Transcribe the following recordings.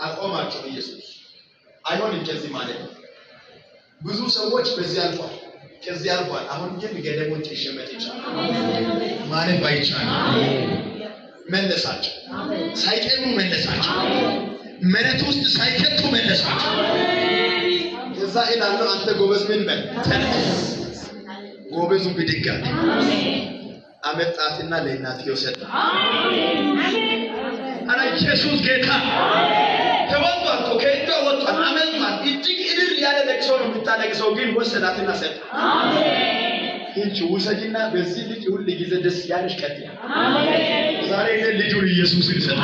አቆማቸው ኢየሱስ። አይሆንም ከዚህ ማለት ብዙ ሰዎች በዚህ አልፏል፣ ከዚህ አልፏል። አሁን ግን ገደቡን ተሸመት ይችላል ማለት ባይቻል መለሳቸው፣ ሳይቀሩ መለሳቸው፣ መሬት ውስጥ ሳይከቱ መለሳቸው። እዛ ይላል አንተ ጎበዝ ምን በል ተነስ። ጎበዙ ብድግ አለ፣ አመጣትና ለእናትየው ሰጠ። አረ ኢየሱስ ጌታ ተወጥቷል እኮ ከእጇ ወጥቷል፣ አመልጧል። እጅግ እልል ያለ ለቅሶ ነው የምታለቅሰው፣ ግን ወሰዳትና ሰጠ። እንቺ ውሰጂና በዚህ ልጅ ሁሉ ጊዜ ደስ ያለሽ ቀጥ ያ ዛሬ ልጁን ኢየሱስን ሰጠ።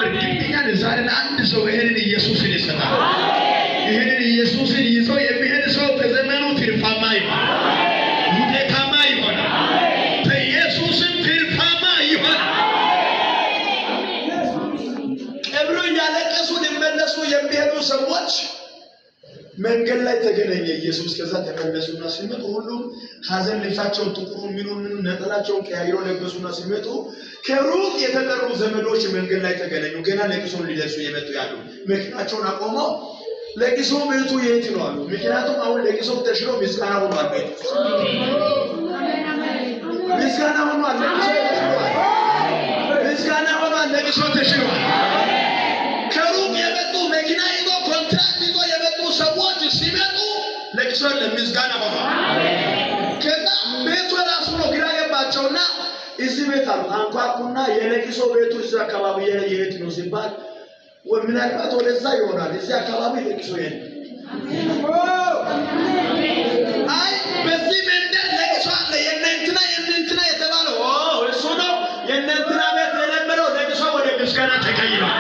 እርግጠኛ ነኝ ዛሬ አንድ ሰው ይሄንን ኢየሱስን ይሰጣል። ይሄንን ኢየሱስን ይዞ የሚሄድ ሰው በዘመኑ ትርፋማ ይሆናል፣ ውጤታማ ይሆናል፣ በኢየሱስም ትርፋማ ይሆናል። ቀብሮ ያለቀሱ ሊመለሱ የሚሄዱ ሰዎች መንገድ ላይ ተገናኘ ኢየሱስ። ከዛ ተመለሱና ሲመጡ ሁሉም ሐዘን ልብሳቸውን ጥቁሩን ምኑን ነጠላቸውን ቀያይሮ ለበሱና ሲመጡ ከሩቅ የተጠሩ ዘመዶች መንገድ ላይ ተገናኙ። ገና ለቅሶን ሊደርሱ የመጡ ያሉ መኪናቸውን አቆመው ለቅሶ ቤቱ የት ነው አሉ። ምክንያቱም አሁን ለቅሶ ተሽሎ ምስጋና ሆኗል። ቤቱ ምስጋና ሆኗል፣ ምስጋና ሆኗል፣ ለቅሶ ተሽሏል። ከሩቅ የመጡ መኪና ይዞ ኮንትራክት ይዞ የመጡ ሰዎች ሲመጡ ለቅሶ ለምስጋና ሆኗል። ከዛ ቤቱ ራሱ ነው ግራ ገባቸውና እዚህ ቤት አሉ አንኳኩና የለቅሶ ቤቱ እዚህ አካባቢ የት ነው ሲባል ወምናልባት ወደዛ ይሆናል፣ እዚህ አካባቢ ለቅሶ የለም። አይ በዚህ መንደር ለቅሶ አለ የእነንትና የተባለው እሱ ነው። የእነንትና ቤት የነበረው ለቅሶ ወደ ምስጋና ተቀይሯል።